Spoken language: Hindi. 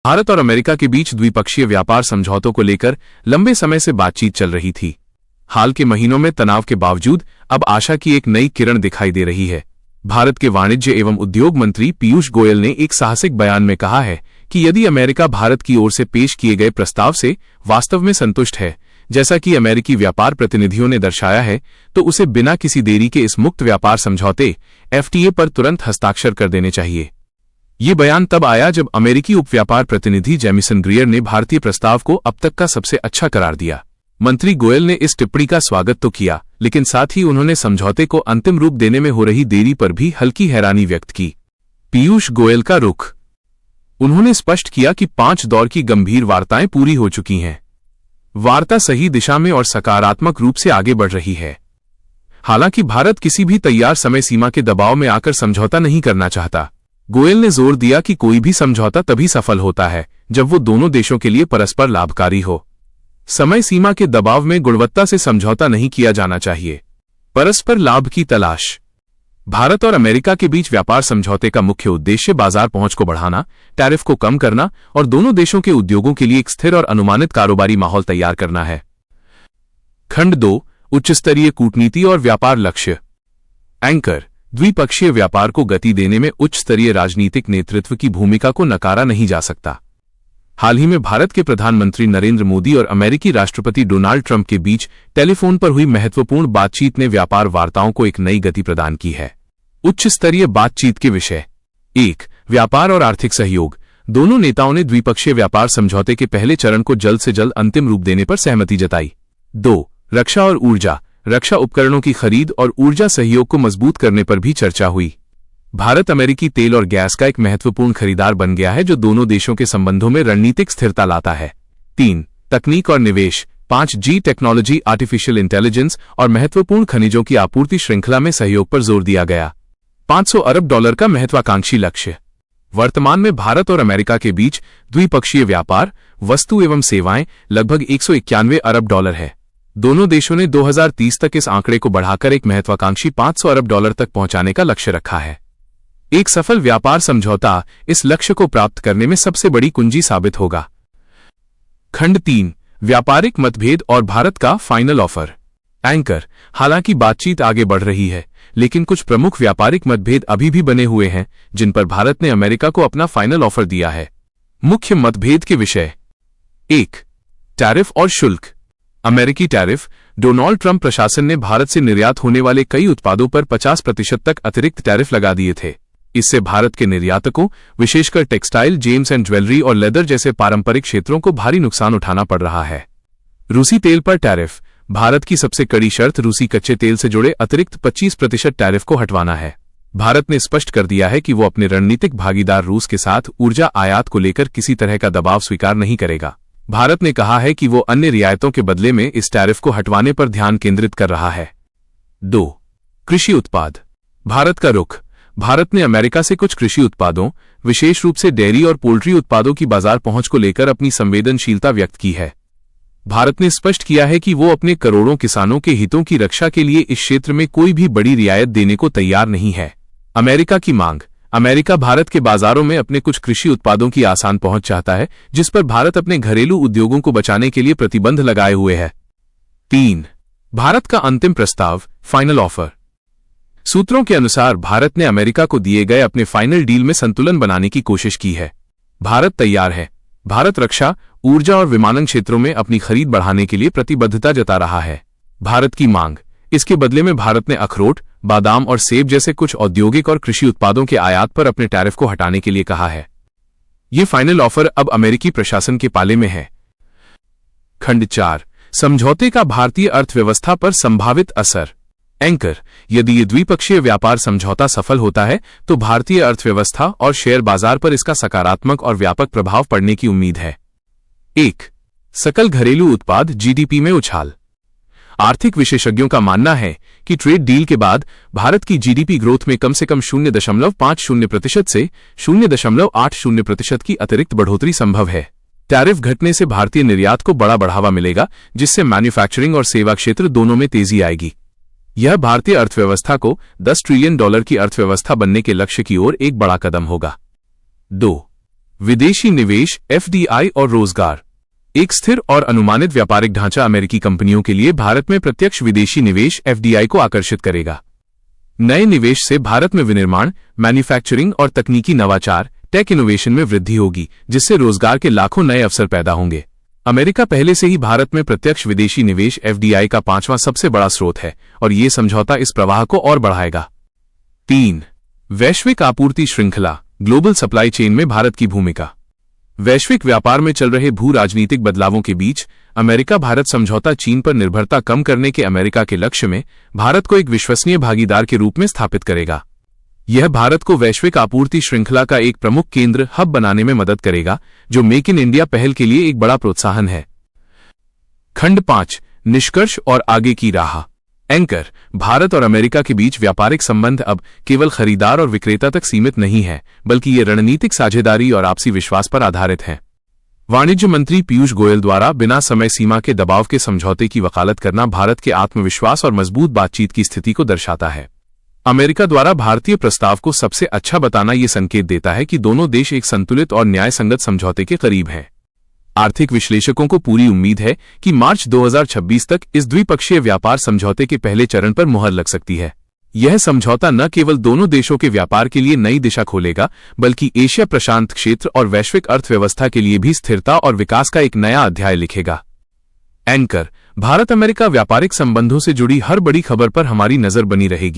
भारत और अमेरिका के बीच द्विपक्षीय व्यापार समझौतों को लेकर लंबे समय से बातचीत चल रही थी। हाल के महीनों में तनाव के बावजूद अब आशा की एक नई किरण दिखाई दे रही है। भारत के वाणिज्य एवं उद्योग मंत्री पीयूष गोयल ने एक साहसिक बयान में कहा है कि यदि अमेरिका भारत की ओर से पेश किए गए प्रस्ताव से वास्तव में संतुष्ट है, जैसा कि अमेरिकी व्यापार प्रतिनिधियों ने दर्शाया है, तो उसे बिना किसी देरी के इस मुक्त व्यापार समझौते FTA पर तुरंत हस्ताक्षर कर देने चाहिए। ये बयान तब आया जब अमेरिकी उप व्यापार प्रतिनिधि जेमिसन ग्रियर ने भारतीय प्रस्ताव को अब तक का सबसे अच्छा करार दिया। मंत्री गोयल ने इस टिप्पणी का स्वागत तो किया, लेकिन साथ ही उन्होंने समझौते को अंतिम रूप देने में हो रही देरी पर भी हल्की हैरानी व्यक्त की। पीयूष गोयल का रुख। उन्होंने स्पष्ट किया कि 5 दौर की गंभीर वार्ताएं पूरी हो चुकी हैं। वार्ता सही दिशा में और सकारात्मक रूप से आगे बढ़ रही है। हालांकि भारत किसी भी तैयार समय सीमा के दबाव में आकर समझौता नहीं करना चाहता। गोयल ने जोर दिया कि कोई भी समझौता तभी सफल होता है जब वो दोनों देशों के लिए परस्पर लाभकारी हो। समय सीमा के दबाव में गुणवत्ता से समझौता नहीं किया जाना चाहिए। परस्पर लाभ की तलाश। भारत और अमेरिका के बीच व्यापार समझौते का मुख्य उद्देश्य बाजार पहुंच को बढ़ाना, टैरिफ को कम करना और दोनों देशों के उद्योगों के लिए एक स्थिर और अनुमानित कारोबारी माहौल तैयार करना है। खंड 2, उच्चस्तरीय कूटनीति और व्यापार लक्ष्य। एंकर। द्विपक्षीय व्यापार को गति देने में उच्च स्तरीय राजनीतिक नेतृत्व की भूमिका को नकारा नहीं जा सकता। हाल ही में भारत के प्रधानमंत्री नरेंद्र मोदी और अमेरिकी राष्ट्रपति डोनाल्ड ट्रंप के बीच टेलीफोन पर हुई महत्वपूर्ण बातचीत ने व्यापार वार्ताओं को एक नई गति प्रदान की है। उच्च स्तरीय बातचीत के विषय। 1. व्यापार और आर्थिक सहयोग। दोनों नेताओं ने द्विपक्षीय व्यापार समझौते के पहले चरण को जल्द से जल्द अंतिम रूप देने पर सहमति जताई। 2. रक्षा और ऊर्जा। रक्षा उपकरणों की खरीद और ऊर्जा सहयोग को मजबूत करने पर भी चर्चा हुई। भारत अमेरिकी तेल और गैस का एक महत्वपूर्ण खरीदार बन गया है, जो दोनों देशों के संबंधों में रणनीतिक स्थिरता लाता है। 3. तकनीक और निवेश। 5G टेक्नोलॉजी, आर्टिफिशियल इंटेलिजेंस और महत्वपूर्ण खनिजों की आपूर्ति श्रृंखला में सहयोग पर जोर दिया गया। $500 अरब का महत्वाकांक्षी लक्ष्य। वर्तमान में भारत और अमेरिका के बीच द्विपक्षीय व्यापार, वस्तु एवं सेवाएं लगभग $191 अरब है। दोनों देशों ने 2030 तक इस आंकड़े को बढ़ाकर एक महत्वाकांक्षी $500 अरब तक पहुंचाने का लक्ष्य रखा है। एक सफल व्यापार समझौता इस लक्ष्य को प्राप्त करने में सबसे बड़ी कुंजी साबित होगा। खंड 3, व्यापारिक मतभेद और भारत का फाइनल ऑफर। एंकर। हालांकि बातचीत आगे बढ़ रही है, लेकिन कुछ प्रमुख व्यापारिक मतभेद अभी भी बने हुए हैं, जिन पर भारत ने अमेरिका को अपना फाइनल ऑफर दिया है। मुख्य मतभेद के विषय। 1. टैरिफ और शुल्क। अमेरिकी टैरिफ। डोनाल्ड ट्रंप प्रशासन ने भारत से निर्यात होने वाले कई उत्पादों पर 50% तक अतिरिक्त टैरिफ लगा दिए थे। इससे भारत के निर्यातकों, विशेषकर टेक्सटाइल, जेम्स एंड ज्वेलरी और लेदर जैसे पारंपरिक क्षेत्रों को भारी नुकसान उठाना पड़ रहा है। रूसी तेल पर टैरिफ। भारत की सबसे कड़ी शर्त रूसी कच्चे तेल से जुड़े अतिरिक्त 25% टैरिफ को हटवाना है। भारत ने स्पष्ट कर दिया है कि वो अपने रणनीतिक भागीदार रूस के साथ ऊर्जा आयात को लेकर किसी तरह का दबाव स्वीकार नहीं करेगा। भारत ने कहा है कि वो अन्य रियायतों के बदले में इस टैरिफ को हटवाने पर ध्यान केंद्रित कर रहा है। 2. कृषि उत्पाद। भारत का रुख। भारत ने अमेरिका से कुछ कृषि उत्पादों, विशेष रूप से डेयरी और पोल्ट्री उत्पादों की बाजार पहुंच को लेकर अपनी संवेदनशीलता व्यक्त की है। भारत ने स्पष्ट किया है कि वो अपने करोड़ों किसानों के हितों की रक्षा के लिए इस क्षेत्र में कोई भी बड़ी रियायत देने को तैयार नहीं है। अमेरिका की मांग। अमेरिका भारत के बाजारों में अपने कुछ कृषि उत्पादों की आसान पहुंच चाहता है, जिस पर भारत अपने घरेलू उद्योगों को बचाने के लिए प्रतिबंध लगाए हुए है। 3. भारत का अंतिम प्रस्ताव, फाइनल ऑफर। सूत्रों के अनुसार भारत ने अमेरिका को दिए गए अपने फाइनल डील में संतुलन बनाने की कोशिश की है। भारत तैयार है। भारत रक्षा, ऊर्जा और विमानन क्षेत्रों में अपनी खरीद बढ़ाने के लिए प्रतिबद्धता जता रहा है। भारत की मांग। इसके बदले में भारत ने अखरोट, बादाम और सेब जैसे कुछ औद्योगिक और कृषि उत्पादों के आयात पर अपने टैरिफ को हटाने के लिए कहा है। ये फाइनल ऑफर अब अमेरिकी प्रशासन के पाले में है। खंड 4, समझौते का भारतीय अर्थव्यवस्था पर संभावित असर। एंकर। यदि ये द्विपक्षीय व्यापार समझौता सफल होता है तो भारतीय अर्थव्यवस्था और शेयर बाजार पर इसका सकारात्मक और व्यापक प्रभाव पड़ने की उम्मीद है। 1. सकल घरेलू उत्पाद GDP में उछाल। आर्थिक विशेषज्ञों का मानना है कि ट्रेड डील के बाद भारत की GDP ग्रोथ में कम से कम 0.50% से 0.80% की अतिरिक्त बढ़ोतरी संभव है। टैरिफ घटने से भारतीय निर्यात को बड़ा बढ़ावा मिलेगा, जिससे मैन्युफैक्चरिंग और सेवा क्षेत्र दोनों में तेजी आएगी। यह भारतीय अर्थव्यवस्था को $10 ट्रिलियन की अर्थव्यवस्था बनने के लक्ष्य की ओर एक बड़ा कदम होगा। 2. विदेशी निवेश FDI और रोजगार। एक स्थिर और अनुमानित व्यापारिक ढांचा अमेरिकी कंपनियों के लिए भारत में प्रत्यक्ष विदेशी निवेश FDI को आकर्षित करेगा। नए निवेश से भारत में विनिर्माण, मैन्युफैक्चरिंग और तकनीकी नवाचार टेक इनोवेशन में वृद्धि होगी, जिससे रोजगार के लाखों नए अवसर पैदा होंगे। अमेरिका पहले से ही भारत में प्रत्यक्ष विदेशी निवेश FDI का 5वां सबसे बड़ा स्रोत है और ये समझौता इस प्रवाह को और बढ़ाएगा। 3. वैश्विक आपूर्ति श्रृंखला, ग्लोबल सप्लाई चेन में भारत की भूमिका। वैश्विक व्यापार में चल रहे भू राजनीतिक बदलावों के बीच अमेरिका भारत समझौता चीन पर निर्भरता कम करने के अमेरिका के लक्ष्य में भारत को एक विश्वसनीय भागीदार के रूप में स्थापित करेगा। यह भारत को वैश्विक आपूर्ति श्रृंखला का एक प्रमुख केंद्र हब बनाने में मदद करेगा, जो मेक इन इंडिया पहल के लिए एक बड़ा प्रोत्साहन है। खंड 5, निष्कर्ष और आगे की राह। एंकर, भारत और अमेरिका के बीच व्यापारिक संबंध अब केवल खरीदार और विक्रेता तक सीमित नहीं है, बल्कि ये रणनीतिक साझेदारी और आपसी विश्वास पर आधारित हैं। वाणिज्य मंत्री पीयूष गोयल द्वारा बिना समय सीमा के दबाव के समझौते की वकालत करना भारत के आत्मविश्वास और मजबूत बातचीत की स्थिति को दर्शाता है। अमेरिका द्वारा भारतीय प्रस्ताव को सबसे अच्छा बताना ये संकेत देता है कि दोनों देश एक संतुलित और न्यायसंगत समझौते के करीब हैं। आर्थिक विश्लेषकों को पूरी उम्मीद है कि मार्च 2026 तक इस द्विपक्षीय व्यापार समझौते के पहले चरण पर मुहर लग सकती है। यह समझौता न केवल दोनों देशों के व्यापार के लिए नई दिशा खोलेगा, बल्कि एशिया प्रशांत क्षेत्र और वैश्विक अर्थव्यवस्था के लिए भी स्थिरता और विकास का एक नया अध्याय लिखेगा। एंकर, भारत अमेरिका व्यापारिक संबंधों से जुड़ी हर बड़ी खबर पर हमारी नजर बनी रहेगी।